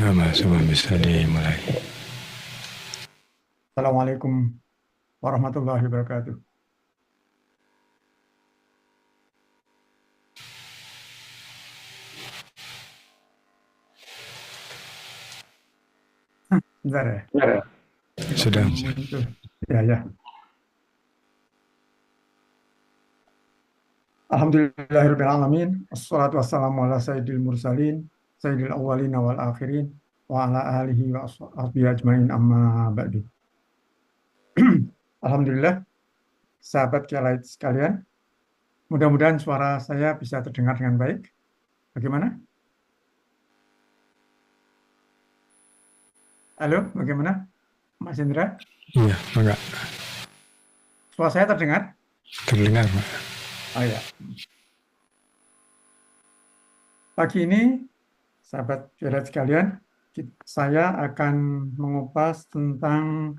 Nama semua bisa dimulai. Assalamualaikum warahmatullahi wabarakatuh. Bentar ya, nggak Sudah. muncul. Ya, ya. Alhamdulillahirrahmanirrahim. Assalatu wassalamu ala sayyidil mursalin, sayyidil awwalin wal akhirin, wa ala alihi wa ashabihi ajmain amma ba'du. Alhamdulillah, sahabat Kialait sekalian. Mudah-mudahan suara saya bisa terdengar dengan baik. Bagaimana? Halo, bagaimana? Mas Indra, Iya, enggak suara saya terdengar? terdengar, Pak. Oh ya. Pagi ini, sahabat Kialait sekalian, saya akan mengupas tentang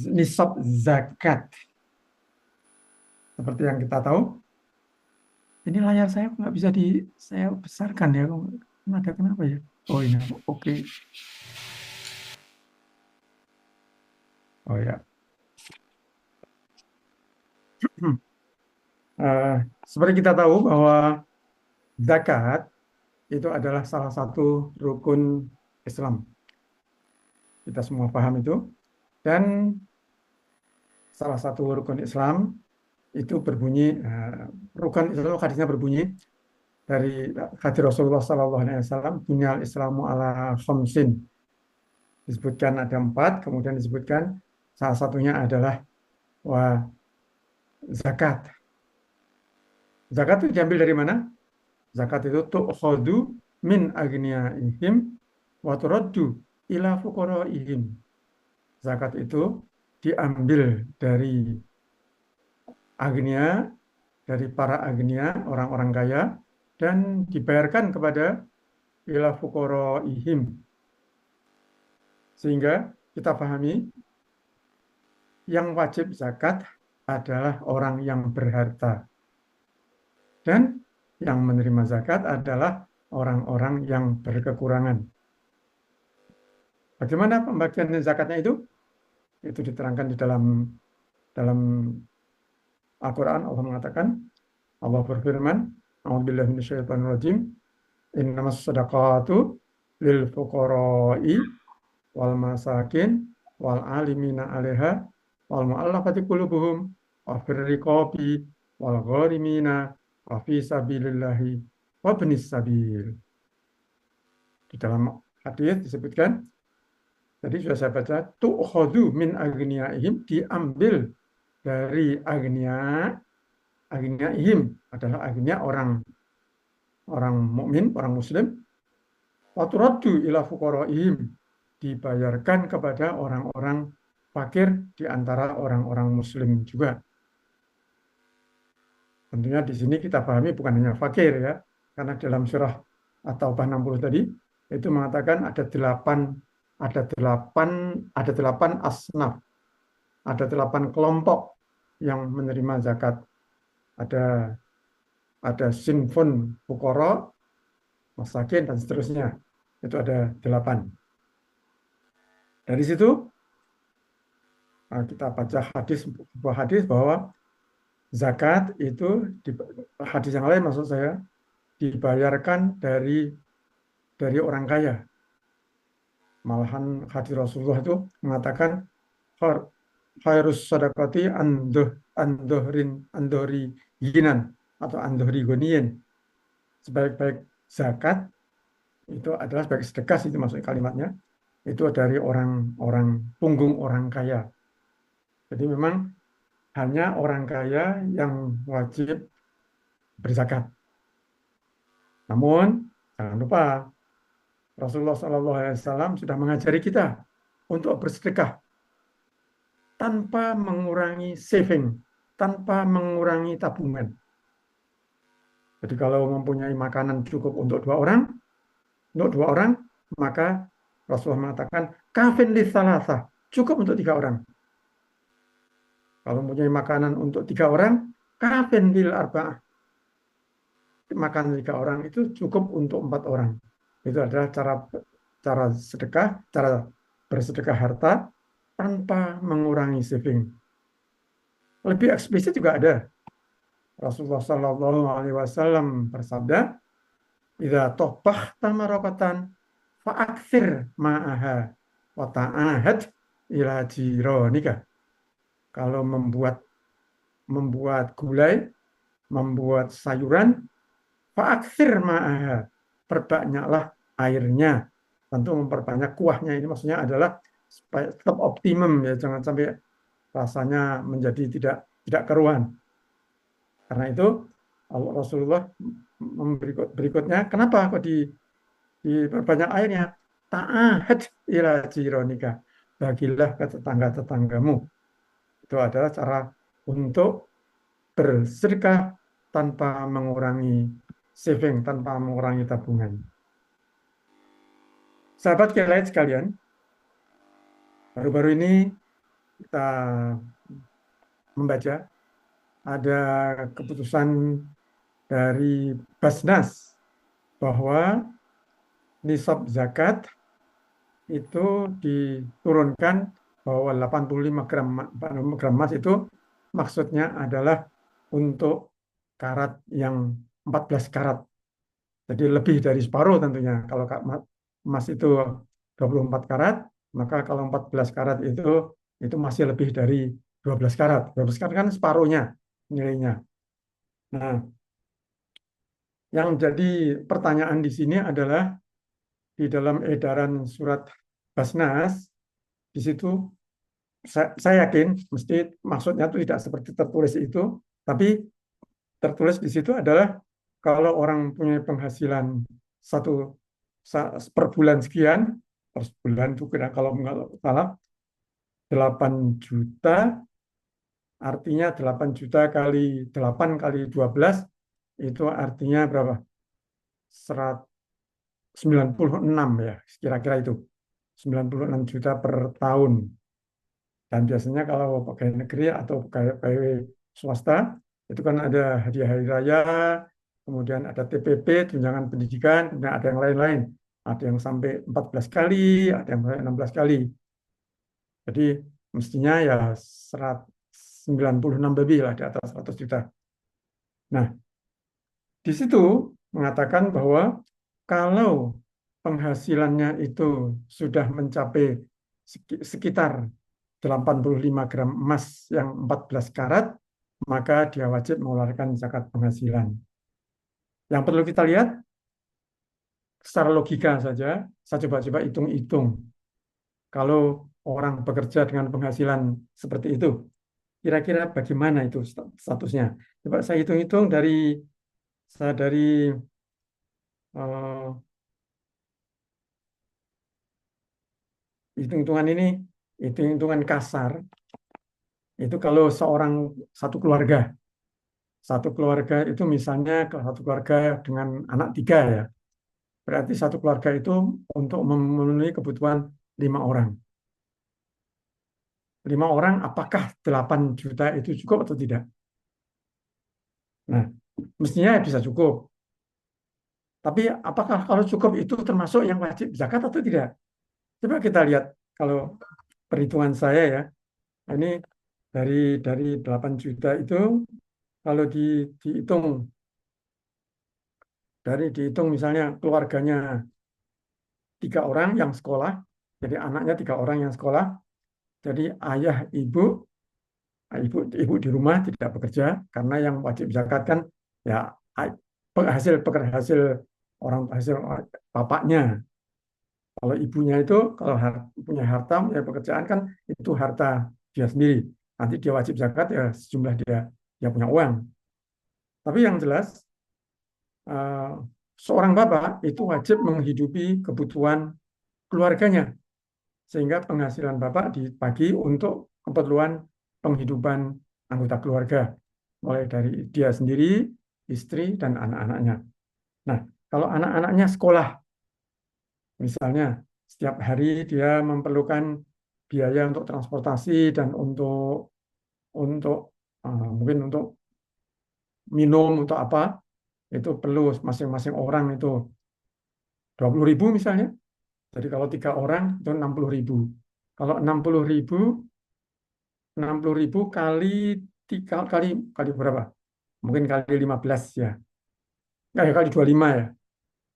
nisab zakat. Seperti yang kita tahu, ini layar saya nggak bisa saya besarkan ya. Ada kenapa ya? Oh ini, oke. Oh ya. Eh, Seperti kita tahu bahwa zakat itu adalah salah satu rukun Islam. Kita semua paham itu. Dan salah satu rukun Islam itu berbunyi, rukun itu hadisnya berbunyi dari hadis Rasulullah SAW, Bunyal Islamu ala khamsin. Disebutkan ada 4, kemudian disebutkan salah satunya adalah wah, zakat. Zakat itu diambil dari mana? Zakat itu tu'khadu min agniyaihim wa turaddu ila fuqaraihim. Zakat itu diambil dari agnia, dari para agnia, orang-orang kaya, dan dibayarkan kepada ila fuqaraihim. Sehingga kita pahami yang wajib zakat adalah orang yang berharta. Dan yang menerima zakat adalah orang-orang yang berkekurangan. Bagaimana pembagian zakatnya itu? Itu diterangkan di dalam Al-Quran. Allah mengatakan, Allah berfirman, A'udzubillahi minasyaitonirrajim, innamas shadaqatu lil fuqara'i wal masakin wal alimina 'alaiha wal mu'allafati qulubuhum wa fir riqabi wal gharimina wa fi sabilillahi wa ibnis sabil. Di dalam hadis disebutkan, tadi sudah saya baca, tu'khadhu min agniyaihim, diambil dari agniyaihim adalah agniya orang orang mukmin, orang muslim, wa turaddu ila fuqaraihim, dibayarkan kepada orang-orang fakir di antara orang-orang muslim juga. Tentunya di sini kita pahami bukan hanya fakir ya, karena dalam surah At-Taubah 60 tadi itu mengatakan ada delapan asnaf, ada 8 kelompok yang menerima zakat. Ada sinfun fuqara, masakin dan seterusnya. Itu ada 8. Dari situ kita baca sebuah hadis bahwa zakat itu hadis yang lain maksud saya dibayarkan dari orang kaya. Malahan hadis Rasulullah itu mengatakan khairus sadaqati andohri ginan atau andohri goniyin. Sebaik-baik zakat itu adalah sebagai sedekah, itu maksud kalimatnya, itu dari orang-orang punggung orang kaya. Jadi memang hanya orang kaya yang wajib berzakat. Namun jangan lupa Rasulullah SAW sudah mengajari kita untuk bersedekah tanpa mengurangi saving, tanpa mengurangi tabungan. Jadi kalau mempunyai makanan cukup untuk dua orang, maka Rasulullah mengatakan kafin li thalatha, cukup untuk 3 orang. Kalau mempunyai makanan untuk 3 orang, kafin lil arba'ah, makan 3 orang itu cukup untuk 4 orang. Itu adalah cara cara sedekah, cara bersedekah harta tanpa mengurangi saving. Lebih eksplisit juga ada. Rasulullah Shallallahu Alaihi Wasallam bersabda, "Idza tobbahta marokatan fa'akthir ma'aha wa ta'ahad ila jironika." Kalau membuat gulai, membuat sayuran, fa'akthir ma'aha, perbanyaklah airnya. Tentu memperbanyak kuahnya, ini maksudnya adalah supaya tetap optimum ya, jangan sampai rasanya menjadi tidak keruan. Karena itu Rasulullah berikutnya, kenapa kok diperbanyak airnya? Ta'ahad ila jironika, bagilah ke tetangga-tetanggamu. Itu adalah cara untuk bersedekah tanpa mengurangi saving, tanpa mengurangi tabungan. Sahabat kalian sekalian, baru-baru ini kita membaca ada keputusan dari Basnas bahwa nisab zakat itu diturunkan bahwa 85 gram emas itu maksudnya adalah untuk karat yang 14 karat. Jadi lebih dari separuh tentunya. Kalau emas itu 24 karat, maka kalau 14 karat itu masih lebih dari 12 karat. 12 karat kan separuhnya nilainya. Nah, yang jadi pertanyaan di sini adalah di dalam edaran surat Basnas, di situ saya yakin mesti maksudnya itu tidak seperti tertulis itu, tapi tertulis di situ adalah kalau orang punya penghasilan satu per bulan sekian, per bulan itu kalau nggak salah 8 juta, artinya 8 juta kali 8 kali 12 itu artinya berapa? 96 ya, kira-kira itu. 96 juta per tahun. Dan biasanya kalau pegawai negeri atau pegawai swasta, itu kan ada hadiah hari raya, kemudian ada TPP, tunjangan pendidikan, dan ada yang lain-lain. Ada yang sampai 14 kali, ada yang sampai 16 kali. Jadi mestinya ya 96 lebih lah, di atas 100 juta. Nah, di situ mengatakan bahwa kalau penghasilannya itu sudah mencapai sekitar 85 gram emas yang 14 karat, maka dia wajib mengeluarkan zakat penghasilan. Yang perlu kita lihat, secara logika saja, saya coba hitung-hitung. Kalau orang bekerja dengan penghasilan seperti itu, kira-kira bagaimana itu statusnya? Coba saya hitung-hitung dari uh, hitung-hitungan ini, hitung-hitungan kasar, itu kalau satu keluarga itu misalnya kalau satu keluarga dengan anak 3 ya, berarti satu keluarga itu untuk memenuhi kebutuhan 5 orang. 5 orang, apakah 8 juta itu cukup atau tidak? Nah, mestinya bisa cukup. Tapi apakah kalau cukup itu termasuk yang wajib zakat atau tidak? Coba kita lihat kalau perhitungan saya ya. Ini dari 8 juta itu kalau dihitung misalnya keluarganya 3 orang yang sekolah, jadi anaknya 3 orang yang sekolah, jadi ayah ibu di rumah tidak bekerja karena yang wajib zakat kan ya hasil hasil bapaknya. Kalau ibunya itu kalau punya harta, punya pekerjaan kan itu harta dia sendiri. Nanti dia wajib zakat ya sejumlah dia punya uang. Tapi yang jelas eh, seorang bapak itu wajib menghidupi kebutuhan keluarganya sehingga penghasilan bapak dibagi untuk keperluan penghidupan anggota keluarga mulai dari dia sendiri, istri dan anak-anaknya. Nah, kalau anak-anaknya sekolah misalnya setiap hari dia memerlukan biaya untuk transportasi dan untuk mungkin untuk minum untuk apa itu perlu masing-masing orang itu 20.000 misalnya. Jadi kalau 3 orang itu 60.000. Kalau 60.000 kali 3 kali berapa? Mungkin kali 15 ya. Nggak ya, kali 25 ya.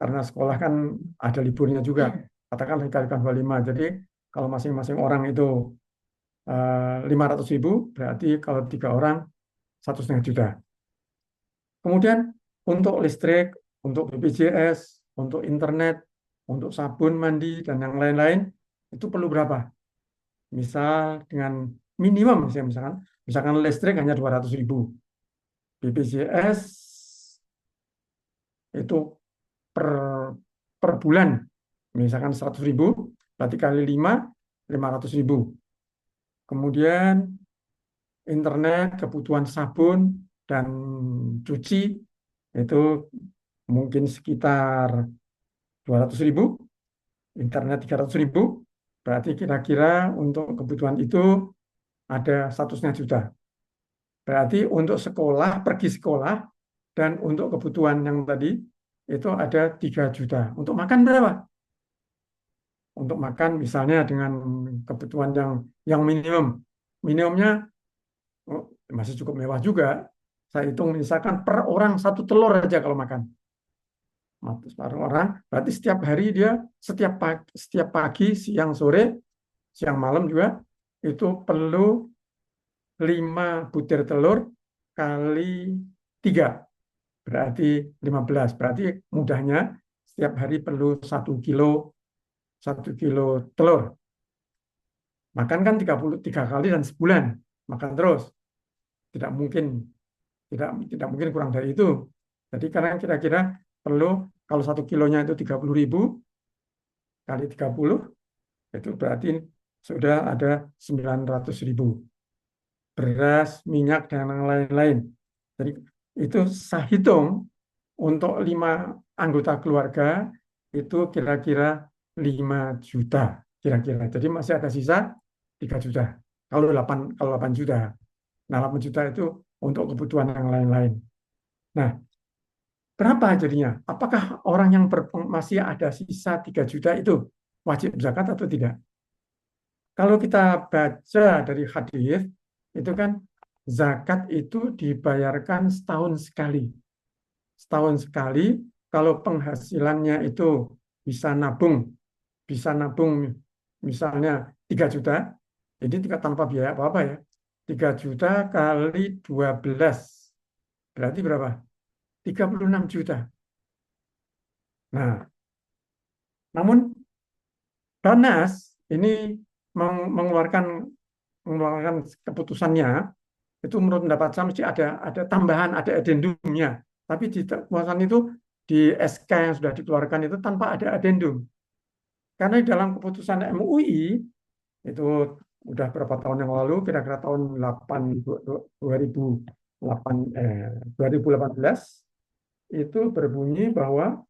Karena sekolah kan ada liburnya juga. Katakanlah dikalikan 25. Jadi kalau masing-masing orang itu 500.000, berarti kalau 3 orang 1,5 juta. Kemudian untuk listrik, untuk BPJS, untuk internet, untuk sabun mandi, dan yang lain-lain, itu perlu berapa? Misal dengan minimum, misalkan listrik hanya 200.000. BPJS itu per, per bulan, misalkan 100.000, berarti kali 5, 500.000. Kemudian internet, kebutuhan sabun, dan cuci, itu mungkin sekitar 200.000, internet 300.000, berarti kira-kira untuk kebutuhan itu ada 1,5 juta. Berarti untuk sekolah, pergi sekolah, dan untuk kebutuhan yang tadi itu ada 3 juta. Untuk makan berapa? Untuk makan misalnya dengan kebutuhan yang minimum. Minimumnya masih cukup mewah juga. Saya hitung misalkan per orang 1 telur aja kalau makan. Per orang, berarti setiap hari dia setiap pagi, siang, sore, siang, malam juga itu perlu 5 butir telur kali 3, berarti 15. Berarti mudahnya setiap hari perlu 1 kilo telur. Makan kan 33 kali dan sebulan. Makan terus. Tidak mungkin tidak mungkin kurang dari itu. Jadi karena kira-kira perlu, kalau 1 kilonya itu 30.000 kali 30, itu berarti sudah ada 900.000. Beras, minyak, dan yang lain-lain. Jadi itu saya hitung untuk 5 anggota keluarga itu kira-kira 5 juta. Kira-kira. Jadi masih ada sisa 3 juta. Kalau 8 juta. Nah, 8 juta itu untuk kebutuhan yang lain-lain. Nah, berapa jadinya? Apakah orang yang masih ada sisa 3 juta itu wajib zakat atau tidak? Kalau kita baca dari hadis, itu kan zakat itu dibayarkan setahun sekali. Setahun sekali, kalau penghasilannya itu bisa nabung, misalnya 3 juta, jadi tidak tanpa biaya apa-apa ya. 3 juta kali 12, berarti berapa? 36 juta. Nah, namun Banas ini mengeluarkan keputusannya itu menurut pendapat saya mesti ada tambahan, ada addendumnya. Tapi di keputusan itu di SK yang sudah dikeluarkan itu tanpa ada addendum. Karena di dalam keputusan MUI itu udah berapa tahun yang lalu, kira-kira tahun 2018 itu berbunyi bahwa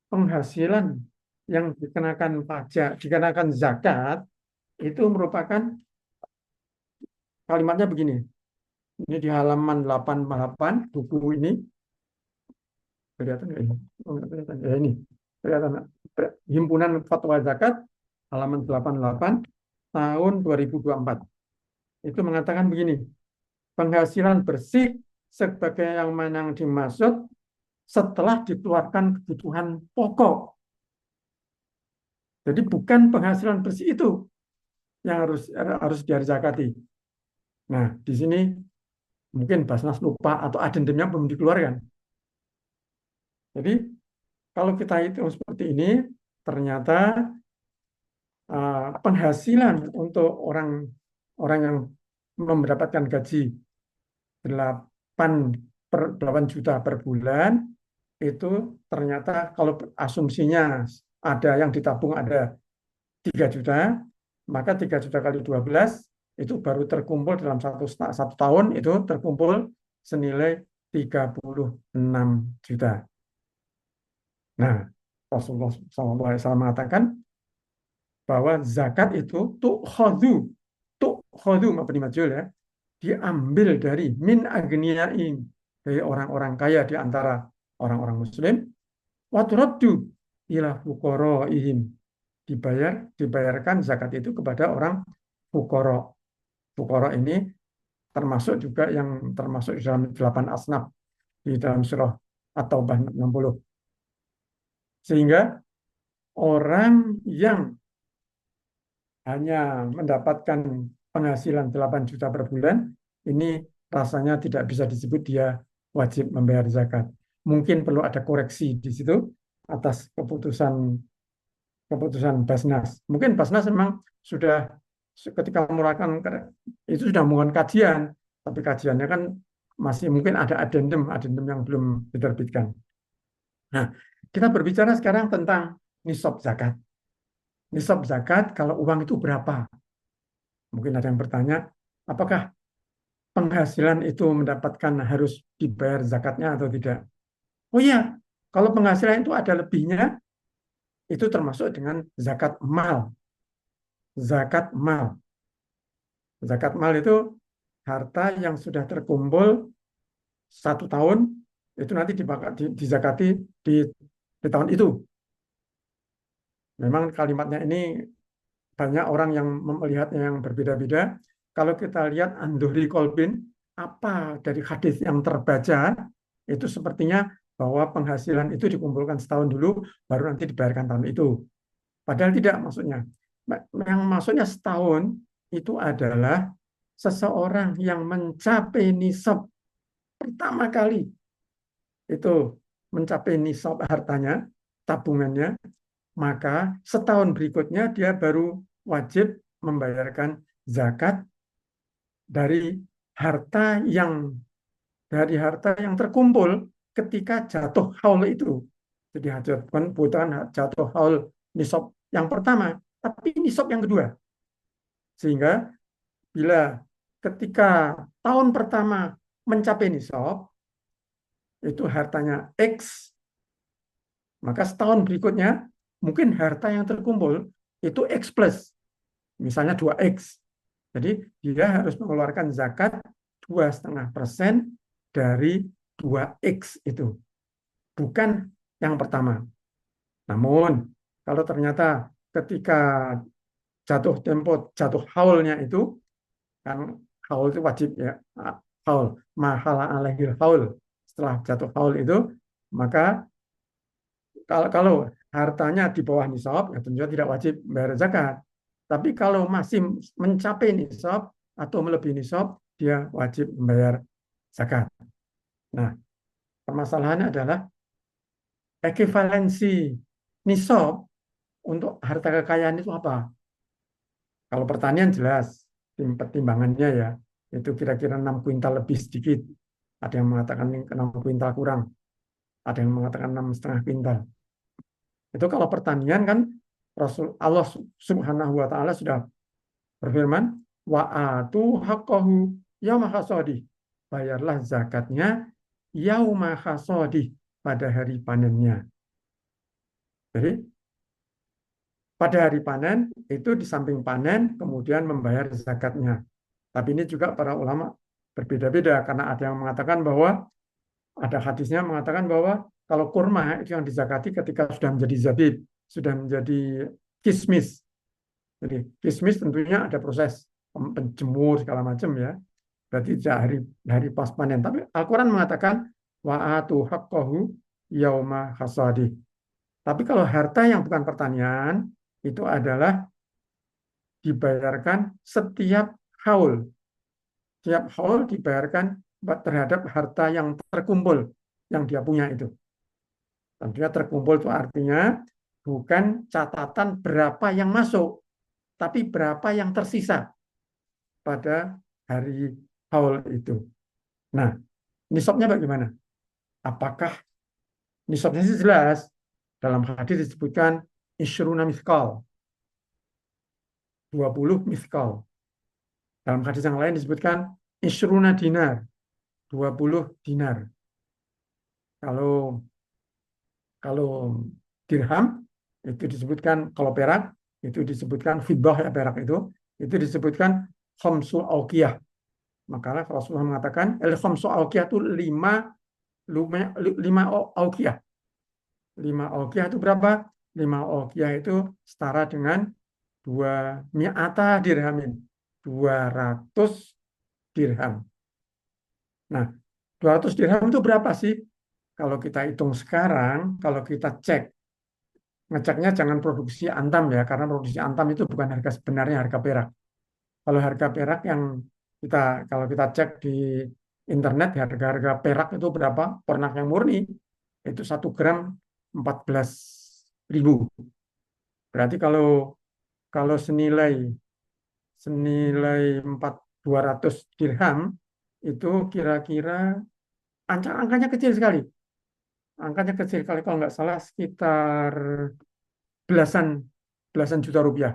penghasilan yang dikenakan pajak, dikenakan zakat itu merupakan, kalimatnya begini. Ini di halaman 88 buku ini. Kelihatan nggak ini? Oh, nggak kelihatan. Ya ini. Kelihatan. Himpunan Fatwa Zakat halaman 88 tahun 2024. Itu mengatakan begini. Penghasilan bersih sebagai yang mana yang dimaksud setelah dikeluarkan kebutuhan pokok. Jadi bukan penghasilan bersih itu yang harus dizakati. Nah, di sini mungkin Basnas lupa atau adendumnya belum dikeluarkan. Jadi kalau kita hitung seperti ini, ternyata penghasilan untuk orang yang mendapatkan gaji 8 juta per bulan, itu ternyata kalau asumsinya ada yang ditabung ada 3 juta, maka 3 juta kali 12 itu baru terkumpul dalam satu tahun, itu terkumpul senilai 36 juta. Nah, Rasulullah SAW mengatakan bahwa zakat itu tukhadhu mabni ya, diambil dari min agniyain, dari orang-orang kaya di antara orang-orang muslim, wa turaddu, ila fuqaraihim, dibayarkan zakat itu kepada orang fuqara. Fuqara ini termasuk juga yang termasuk di dalam 8 asnaf di dalam surah At-Taubah 60. Sehingga orang yang hanya mendapatkan penghasilan 8 juta per bulan, ini rasanya tidak bisa disebut dia wajib membayar zakat. Mungkin perlu ada koreksi di situ atas keputusan Basnas. Mungkin Basnas memang sudah ketika melakukan itu sudah melakukan kajian, tapi kajiannya kan masih mungkin ada adendum yang belum diterbitkan. Nah, kita berbicara sekarang tentang nisab zakat. Nisab zakat kalau uang itu berapa? Mungkin ada yang bertanya, apakah penghasilan itu mendapatkan harus dibayar zakatnya atau tidak? Oh iya, kalau penghasilan itu ada lebihnya, itu termasuk dengan zakat mal. Zakat mal. Zakat mal itu harta yang sudah terkumpul 1 tahun, itu nanti dizakati di tahun itu. Memang kalimatnya ini banyak orang yang melihatnya yang berbeda-beda. Kalau kita lihat An-Dhuhri Kolbin, apa dari hadis yang terbaca, itu sepertinya bahwa penghasilan itu dikumpulkan setahun dulu, baru nanti dibayarkan tahun itu. Padahal tidak maksudnya. Yang maksudnya setahun itu adalah seseorang yang mencapai nisab pertama kali. Itu mencapai nisab hartanya, tabungannya, maka setahun berikutnya dia baru wajib membayarkan zakat dari harta yang terkumpul ketika jatuh haul itu. Jadi bukan jatuh haul nisab yang pertama, tapi nisab yang kedua. Sehingga bila ketika tahun pertama mencapai nisab, itu hartanya X, maka setahun berikutnya mungkin harta yang terkumpul itu X plus, misalnya 2X. Jadi dia harus mengeluarkan zakat 2,5% dari 2X itu, bukan yang pertama. Namun kalau ternyata ketika jatuh haulnya itu, kan haul itu wajib ya, haul mahala alaihil haul, setelah jatuh haul itu, maka kalau hartanya di bawah nisab, ya tentunya tidak wajib bayar zakat. Tapi kalau masih mencapai nisab atau melebihi nisab, dia wajib membayar zakat. Nah, permasalahannya adalah ekivalensi nisab untuk harta kekayaan itu apa? Kalau pertanian jelas, pertimbangannya ya, itu kira-kira 6 kuintal lebih sedikit. Ada yang mengatakan 6 kuintal kurang. Ada yang mengatakan 6,5 kuintal. Itu kalau pertanian kan Allah Subhanahu wa taala sudah berfirman, wa atu haqqahu yauma hasadi. Bayarlah zakatnya yauma hasadi, pada hari panennya. Jadi pada hari panen itu di samping panen kemudian membayar zakatnya. Tapi ini juga para ulama berbeda-beda karena ada yang mengatakan bahwa ada hadisnya mengatakan bahwa kalau kurma itu yang dizakati ketika sudah menjadi zabib, sudah menjadi kismis. Jadi kismis tentunya ada proses penjemur segala macam ya. Berarti tidak hari pas panen. Tapi Al-Quran mengatakan wa atu haqqahu yauma hasadi. Tapi kalau harta yang bukan pertanian itu adalah dibayarkan setiap haul. Setiap haul dibayarkan terhadap harta yang terkumpul yang dia punya itu. Tentunya terkumpul itu artinya bukan catatan berapa yang masuk, tapi berapa yang tersisa pada hari haul itu. Nah, nisabnya bagaimana? Apakah nisabnya sih jelas? Dalam hadis disebutkan isyruna miskal, 20 miskal. Dalam hadis yang lain disebutkan isyruna dinar, 20 dinar. Kalau dirham itu disebutkan, kalau perak itu disebutkan fiddah ya, perak itu disebutkan khamsu auqiyah. Maka Rasulullah mengatakan khamsu auqiyah itu 5 auqiyah. 5 auqiyah itu berapa? 5 uqiyah itu setara dengan 2 mi'ata dirhamin. 200 dirham. Nah, 200 dirham itu berapa sih? Kalau kita hitung sekarang, kalau kita ngeceknya jangan produksi Antam ya, karena produksi Antam itu bukan harga sebenarnya, harga perak. Kalau harga perak yang kalau kita cek di internet, harga-harga perak itu berapa? Pernak yang murni itu 1 gram 14.000. Berarti kalau senilai senilai 200 dirham itu kira-kira angkanya kecil sekali. Angkanya kecil sekali, kalau nggak salah sekitar belasan belasan juta rupiah.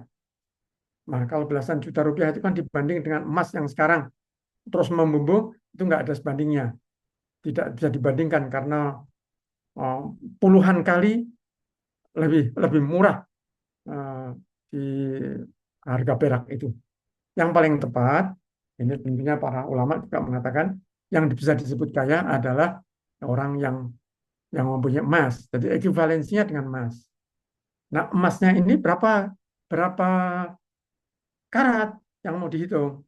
Nah, kalau belasan juta rupiah itu kan dibanding dengan emas yang sekarang terus membumbung, itu nggak ada sebandingnya. Tidak bisa dibandingkan karena uh, puluhan kali lebih lebih murah uh, di harga perak itu. Yang paling tepat, ini tentunya para ulama juga mengatakan, yang bisa disebut kaya adalah orang yang mempunyai emas. Jadi ekivalensinya dengan emas. Nah, emasnya ini berapa berapa karat yang mau dihitung?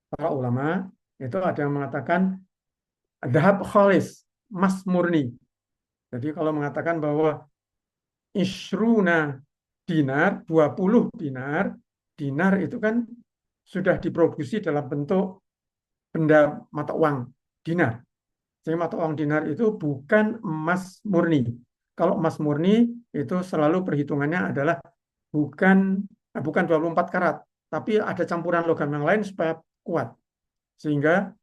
Para ulama itu ada yang mengatakan dahab khalis, emas murni. Jadi kalau mengatakan bahwa isruna dinar, 20 dinar, dinar itu kan sudah diproduksi dalam bentuk benda mata uang dinar. Jadi mata uang dinar itu bukan emas murni. Kalau emas murni itu selalu perhitungannya adalah bukan 24 karat, tapi ada campuran logam yang lain supaya kuat. Sehingga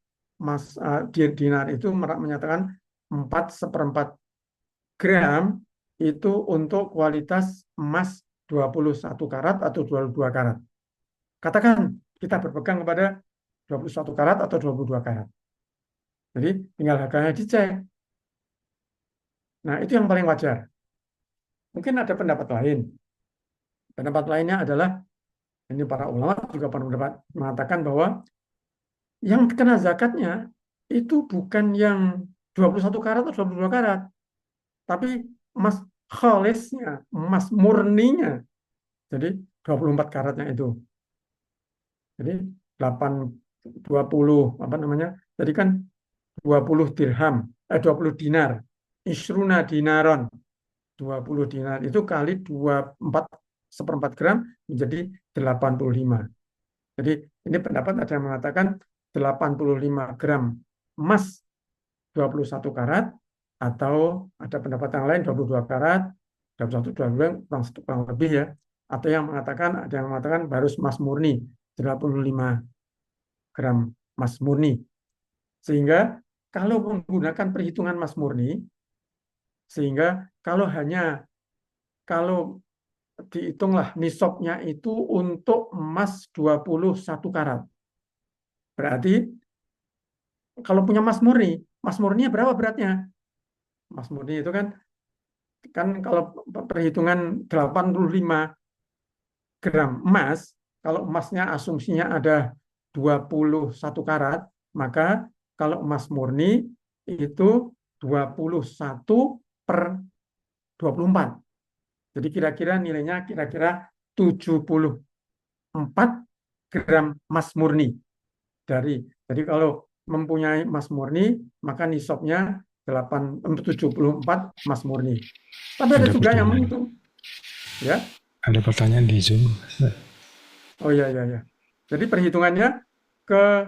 dinar itu menyatakan 4/4 gram itu untuk kualitas emas 21 karat atau 22 karat. Katakan kita berpegang kepada 21 karat atau 22 karat. Jadi tinggal harganya dicek. Nah, itu yang paling wajar. Mungkin ada pendapat lain. Pendapat lainnya adalah, ini para ulama juga pendapat mengatakan bahwa yang kena zakatnya itu bukan yang 21 karat atau 22 karat, tapi emas khalisnya, emas murninya. Jadi 24 karatnya itu. Jadi 20 apa namanya? Tadi kan 20 dirham, 20 dinar. Isruna dinaron. 20 dinar itu kali 4/4 gram menjadi 85. Jadi ini pendapat ada yang mengatakan 85 gram emas 21 karat, atau ada pendapat yang lain 22 karat, 21 kurang lebih ya. Atau ada yang mengatakan harus emas murni 85 gram emas murni. Sehingga kalau menggunakan perhitungan emas murni, kalau dihitunglah nisabnya itu untuk emas 21 karat. Berarti kalau punya emas murninya berapa beratnya? Emas murni itu kan kalau perhitungan 85 gram emas, kalau emasnya asumsinya ada 21 karat, maka kalau emas murni itu 21/24. Jadi kira-kira nilainya kira-kira 74 gram emas murni. Jadi kalau mempunyai emas murni, maka nisabnya 74 emas murni. Tapi ada juga yang menghitung. Ya. Ada pertanyaan di Zoom. Oh ya. Jadi perhitungannya ke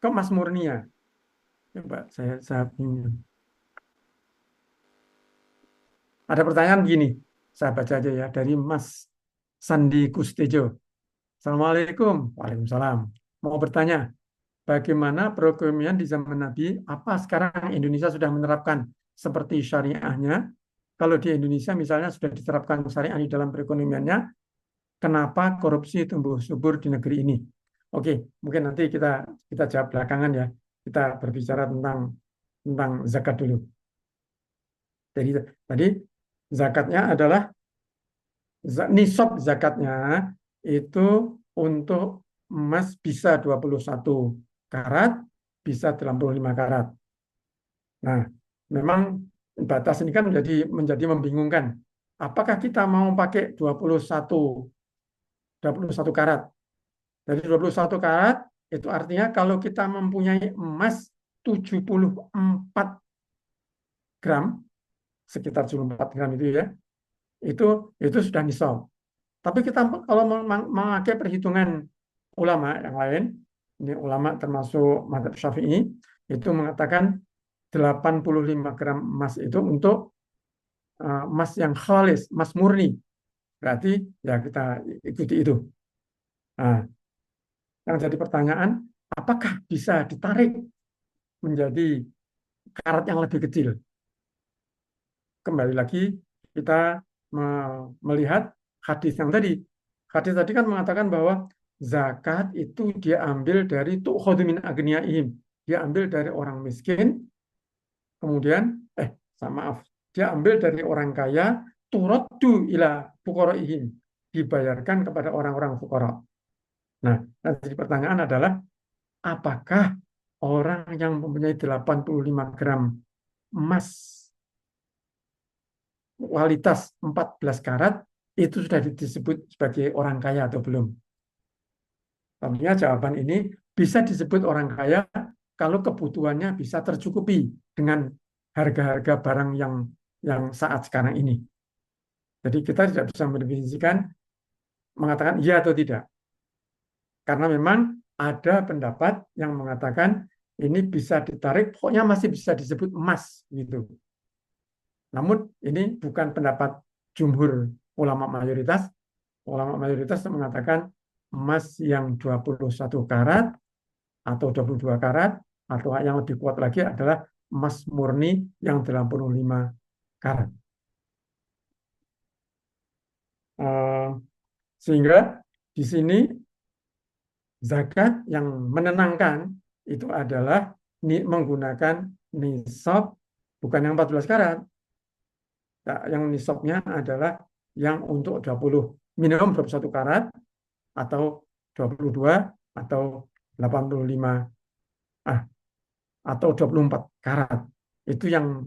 emas murninya. Coba saya ada pertanyaan begini, saya baca aja ya, dari Mas Sandi Kustejo. Assalamualaikum. Waalaikumsalam. Mau bertanya, bagaimana perekonomian di zaman Nabi? Apa sekarang Indonesia sudah menerapkan seperti syariahnya? Kalau di Indonesia misalnya sudah diterapkan syariah di dalam perekonomiannya, kenapa korupsi tumbuh subur di negeri ini? Oke, mungkin nanti kita jawab belakangan ya. Kita berbicara tentang zakat dulu. Jadi tadi zakatnya adalah nisab zakatnya itu untuk emas bisa 21 karat, bisa 85 karat. Nah, memang batas ini kan menjadi membingungkan. apakah kita mau pakai 21 karat? Jadi 21 karat itu artinya kalau kita mempunyai emas 74 gram, sekitar 74 gram itu ya, itu itu sudah nisab. Tapi kita kalau memakai perhitungan ulama yang lain, ini ulama termasuk mazhab Syafi'i, itu mengatakan 85 gram emas itu untuk emas yang khalis, emas murni. Berarti ya kita ikuti itu. Nah, yang jadi pertanyaan, apakah bisa ditarik menjadi karat yang lebih kecil? Kembali lagi kita melihat hadis yang tadi. Hadis tadi kan mengatakan bahwa zakat itu dia ambil dari tu'khadhu min agniyaihim. Dia ambil dari orang miskin, kemudian maaf, dia ambil dari orang kaya, turaddu ila fuqaraihim, dibayarkan kepada orang-orang fuqara. Nah, jadi pertanyaan adalah apakah orang yang mempunyai 85 gram emas kualitas 14 karat itu sudah disebut sebagai orang kaya atau belum? Tentunya jawaban ini bisa disebut orang kaya kalau kebutuhannya bisa tercukupi dengan harga-harga barang yang saat sekarang ini. Jadi kita tidak bisa mendefinisikan mengatakan iya atau tidak. Karena memang ada pendapat yang mengatakan ini bisa ditarik, pokoknya masih bisa disebut emas gitu. Namun ini bukan pendapat jumhur ulama mayoritas. Ulama mayoritas mengatakan emas yang 21 karat atau 22 karat atau yang lebih kuat lagi adalah emas murni yang 85 karat. Sehingga di sini zakat yang menenangkan itu adalah menggunakan nisab bukan yang 14 karat. Nah, yang nisabnya adalah yang untuk 20 minimum 21 karat atau 22 atau 85 atau 24 karat. Itu yang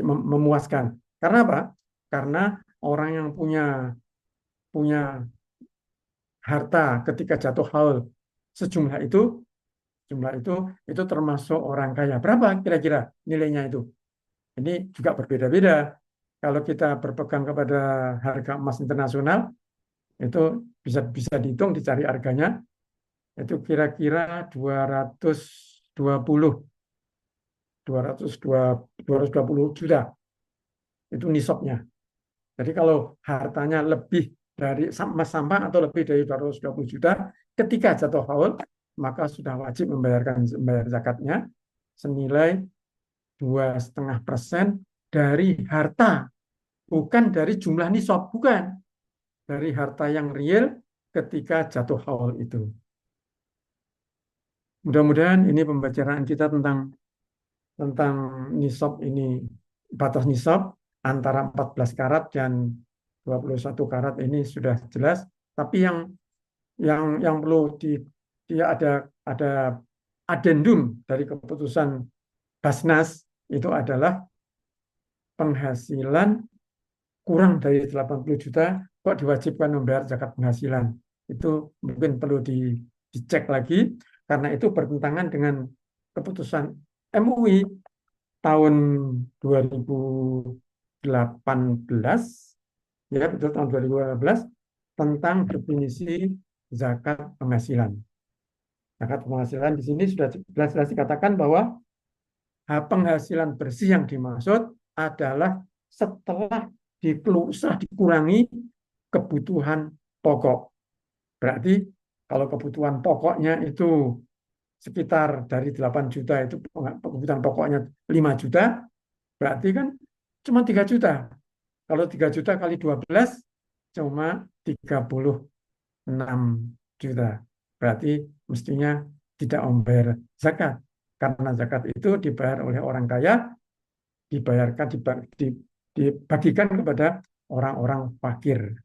memuaskan. Karena apa? Karena orang yang punya harta ketika jatuh haul sejumlah itu, jumlah itu termasuk orang kaya. Berapa kira-kira nilainya itu? Ini juga berbeda-beda. Kalau kita berpegang kepada harga emas internasional, itu bisa dihitung, dicari harganya, itu kira-kira 220 juta. Itu nisabnya. Jadi kalau hartanya lebih dari emas sampah atau lebih dari 220 juta, ketika jatuh haul, maka sudah wajib membayar zakatnya senilai 2,5% dari harta, bukan dari jumlah nisab, bukan dari harta yang real ketika jatuh haul itu. Mudah-mudahan ini pembicaraan kita tentang nisab ini, batas nisab antara 14 karat dan 21 karat ini sudah jelas. Tapi yang perlu dia ada adendum dari keputusan Basnas itu adalah penghasilan kurang dari 80 juta kok diwajibkan membayar zakat penghasilan. Itu mungkin perlu dicek lagi karena itu bertentangan dengan keputusan MUI tahun 2018, ya betul, tahun 2018 tentang definisi zakat penghasilan. Zakat penghasilan di sini sudah jelas-jelas dikatakan bahwa penghasilan bersih yang dimaksud adalah setelah dikurangi kebutuhan pokok. Berarti kalau kebutuhan pokoknya itu sekitar dari 8 juta, itu kebutuhan pokoknya 5 juta, berarti kan cuma 3 juta. Kalau 3 juta kali 12 cuma 36 juta. Berarti mestinya tidak membayar zakat. Karena zakat itu dibayar oleh orang kaya, dibagikan kepada orang-orang fakir,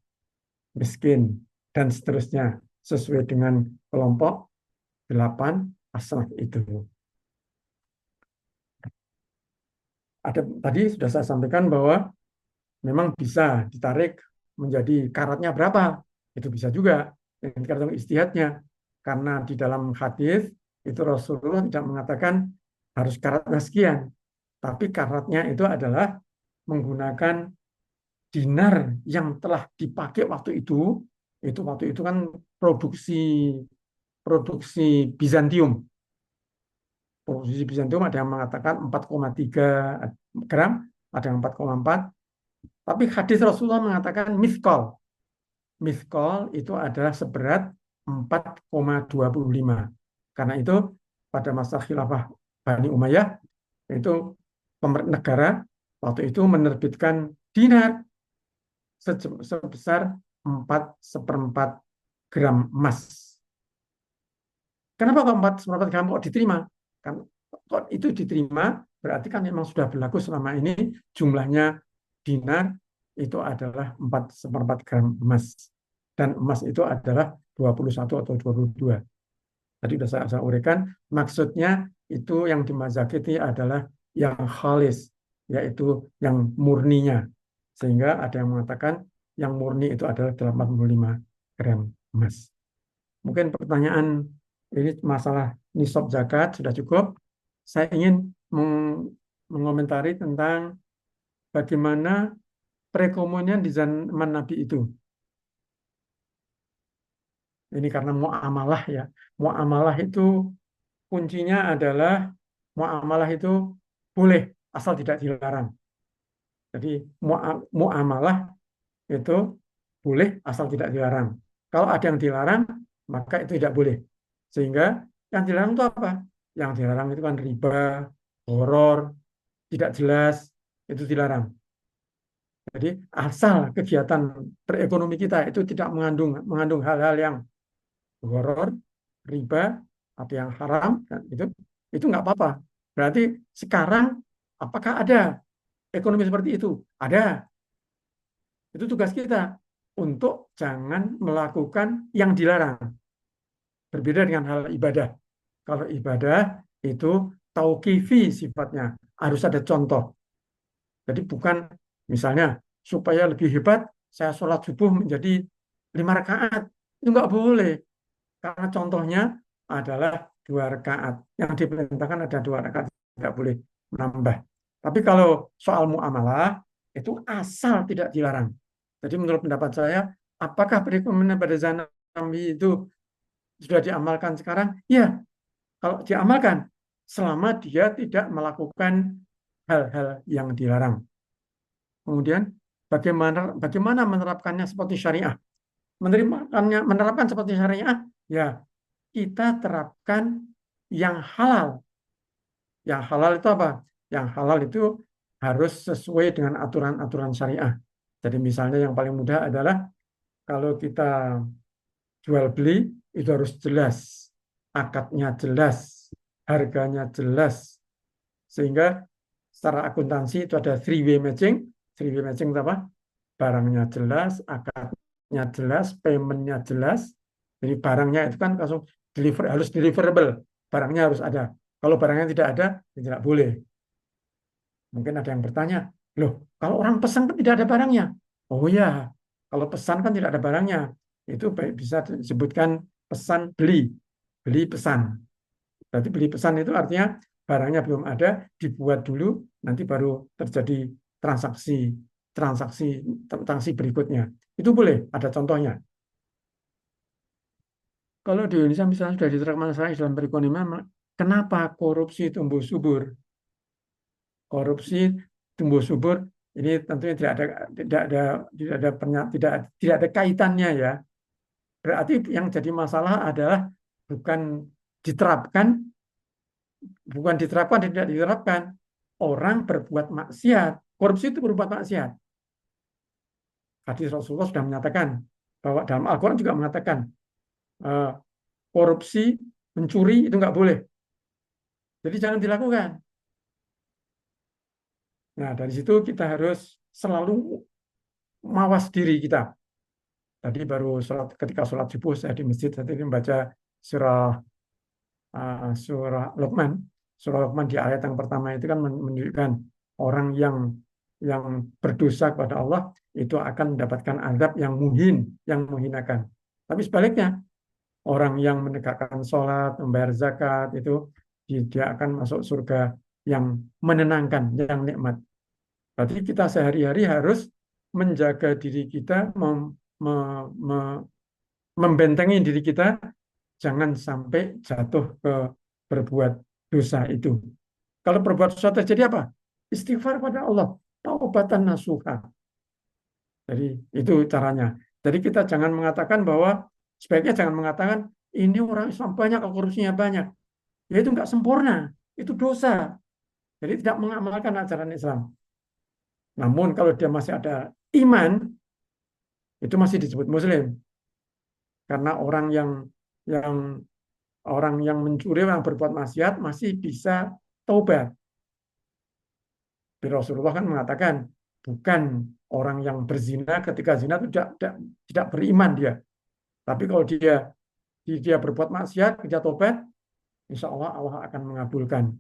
miskin, dan seterusnya sesuai dengan kelompok 8 asnaf itu. Tadi sudah saya sampaikan bahwa memang bisa ditarik menjadi karatnya berapa, itu bisa juga tergantung ijtihadnya. Karena di dalam hadis itu Rasulullah tidak mengatakan harus karatnya sekian, tapi karatnya itu adalah menggunakan dinar yang telah dipakai waktu itu kan produksi produksi Bizantium. Produksi Bizantium ada yang mengatakan 4,3 gram, ada yang 4,4. Tapi hadis Rasulullah mengatakan miskol. Miskol itu adalah seberat 4,25. Karena itu pada masa khilafah Bani Umayyah itu pemerintah negara waktu itu menerbitkan dinar sebesar 4 seperempat gram emas. Kenapa kok 4 seperempat gram kok diterima? Kan kok itu diterima berarti kan memang sudah berlaku selama ini jumlahnya dinar itu adalah 4 seperempat gram emas. Dan emas itu adalah 21 atau 22. Tadi sudah saya uraikan, maksudnya itu yang dimazakiti adalah yang khalis, yaitu yang murninya. Sehingga ada yang mengatakan yang murni itu adalah 85 gram emas. Mungkin pertanyaan ini masalah nisab zakat sudah cukup. Saya ingin mengomentari tentang bagaimana perekonomian di zaman Nabi itu. Ini karena muamalah ya. Muamalah itu kuncinya adalah muamalah itu boleh asal tidak dilarang. Jadi muamalah itu boleh asal tidak dilarang. Kalau ada yang dilarang, maka itu tidak boleh. Sehingga yang dilarang itu apa? Yang dilarang itu kan riba, horor, tidak jelas, itu dilarang. Jadi asal kegiatan perekonomi kita itu tidak mengandung hal-hal yang horor, riba, atau yang haram, itu nggak apa-apa. Berarti sekarang apakah ada ekonomi seperti itu? Ada. Itu tugas kita untuk jangan melakukan yang dilarang. Berbeda dengan hal ibadah. Kalau ibadah itu tauqifi sifatnya, harus ada contoh. Jadi bukan misalnya supaya lebih hebat, saya sholat subuh menjadi 5 rakaat. Itu nggak boleh. Karena contohnya adalah 2 rakaat. Yang diperintahkan ada 2 rakaat, tidak boleh menambah. Tapi kalau soal muamalah, itu asal tidak dilarang. Jadi menurut pendapat saya, apakah perekonomian pada zaman Nabi itu sudah diamalkan sekarang? Ya, kalau diamalkan, selama dia tidak melakukan hal-hal yang dilarang. Kemudian bagaimana menerapkannya seperti syariah? Menerapkan seperti syariah, ya kita terapkan yang halal. Yang halal itu apa? Yang halal itu harus sesuai dengan aturan-aturan syariah. Jadi misalnya yang paling mudah adalah kalau kita jual beli itu harus jelas, akadnya jelas, harganya jelas, sehingga secara akuntansi itu ada three-way matching. Three-way matching itu apa? Barangnya jelas, akadnya jelas, paymentnya jelas. Jadi barangnya itu kan langsung harus deliverable, barangnya harus ada. Kalau barangnya tidak ada, ya tidak boleh. Mungkin ada yang bertanya, loh, kalau orang pesan kan tidak ada barangnya. Oh ya, kalau pesan kan tidak ada barangnya. Itu bisa disebutkan pesan beli, beli pesan. Berarti beli pesan itu artinya barangnya belum ada, dibuat dulu, nanti baru terjadi transaksi, transaksi, transaksi berikutnya. Itu boleh, ada contohnya. Kalau di Indonesia misalnya sudah diterapkan masalah dalam perekonomian, kenapa korupsi tumbuh subur? Korupsi tumbuh subur ini tentunya tidak ada kaitannya ya. Berarti yang jadi masalah adalah bukan diterapkan, tidak diterapkan. Orang berbuat maksiat, korupsi itu berbuat maksiat. Hadis Rasulullah sudah menyatakan bahwa dalam Al-Quran juga mengatakan korupsi, mencuri itu nggak boleh. Jadi jangan dilakukan. Nah, dari situ kita harus selalu mawas diri kita. Tadi baru ketika sholat subuh saya di masjid tadi membaca surah surah Luqman. Surah Luqman di ayat yang pertama itu kan menunjukkan orang yang yang berdosa kepada Allah itu akan mendapatkan azab yang yang menghinakan. Tapi sebaliknya, orang yang menegakkan sholat, membayar zakat, itu dia akan masuk surga yang menenangkan, yang nikmat. Berarti kita sehari-hari harus menjaga diri kita, membentengi diri kita, jangan sampai jatuh ke berbuat dosa itu. Kalau berbuat dosa terjadi apa? Istighfar pada Allah, taubatan nasuha. Jadi itu caranya. Jadi kita jangan mengatakan bahwa sebaiknya jangan mengatakan ini orang Islam banyak, korupsinya banyak. Ya itu nggak sempurna, itu dosa. Jadi tidak mengamalkan ajaran Islam. Namun kalau dia masih ada iman, itu masih disebut Muslim. Karena yang orang yang mencuri, yang berbuat maksiat masih bisa taubat. Rasulullah kan mengatakan bukan orang yang berzina ketika zina itu tidak beriman dia. Tapi kalau dia berbuat maksiat, dia tobat, insya Allah Allah akan mengabulkan.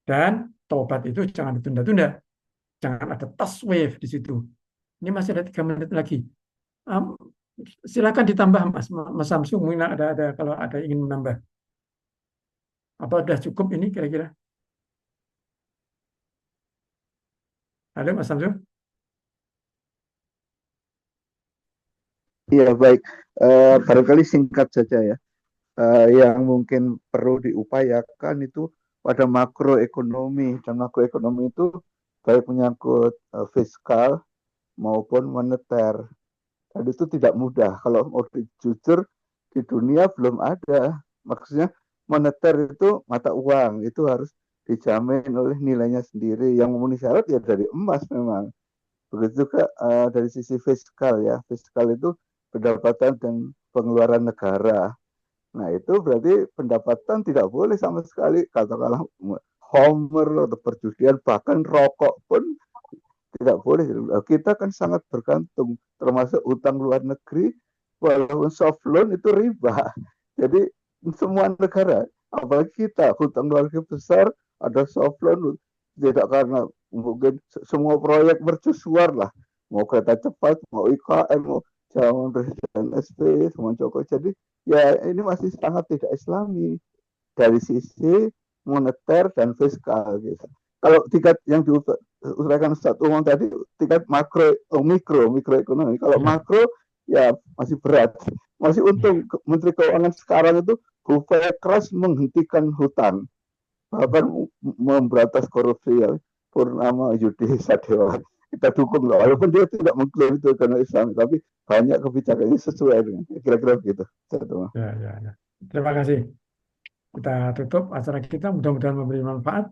Dan tobat itu jangan ditunda-tunda, jangan ada taswif di situ. Ini masih ada 3 menit lagi. Um, Silakan ditambah Mas Samsung, mungkin ada kalau ada ingin menambah. Apa sudah cukup ini kira-kira? Ada Mas Samsung? Iya, baik. Barangkali singkat saja ya. Yang mungkin perlu diupayakan itu pada makroekonomi, dan makroekonomi itu baik menyangkut fiskal maupun moneter. Dan itu tidak mudah. Kalau mau jujur, di dunia belum ada. Maksudnya moneter itu mata uang, itu harus dijamin oleh nilainya sendiri. Yang memenuhi syarat ya dari emas memang. Begitu juga dari sisi fiskal ya. Fiskal itu pendapatan dan pengeluaran negara. Nah itu berarti pendapatan tidak boleh sama sekali, katakanlah homer atau perjudian, bahkan rokok pun tidak boleh. Kita kan sangat bergantung, termasuk utang luar negeri, walaupun soft loan itu riba. Jadi semua negara, apalagi kita, hutang luar negeri besar, ada soft loan, tidak karena mungkin semua proyek mercusuar lah, mau kereta cepat, mau IKN, mau zaman Presiden SBY, semua Jokowi. Jadi ya ini masih sangat tidak islami dari sisi moneter dan fiskal gitu. Kalau tingkat yang diuraikan Ustadz Umar tadi tingkat makro, mikroekonomi. Kalau Ya. makro ya masih berat. Masih untung Menteri Keuangan sekarang itu berupaya keras menghentikan hutang, bahkan memberantas korupsi ya. Purnama Yudi Sadewa kita dukung loh, walaupun dia tidak mengklaim itu karena Islam, tapi banyak kebijakannya sesuai dengan kira-kira begitu. Ya. Terima kasih. Kita tutup acara kita, mudah-mudahan memberi manfaat.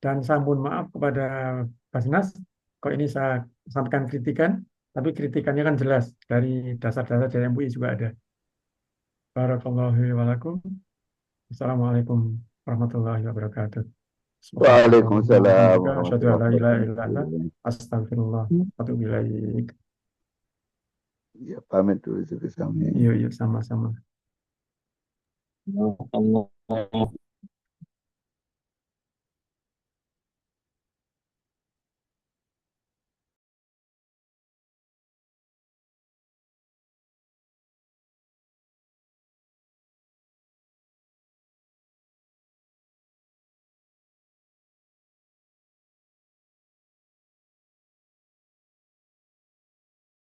Dan saya mohon maaf kepada Basnas, kok ini saya sampaikan kritikan, tapi kritikannya kan jelas dari dasar-dasar dari MUI juga ada. Barakallahu wa lakum. Assalamualaikum warahmatullahi wabarakatuh. Waalaikumsalam Subhanakallahumma wa warahmatullahi bihamdika, wabarakatuh. astagfirullah wa atubu ilaik. Ya, pamit dulu juga kami. Yuk, sama-sama.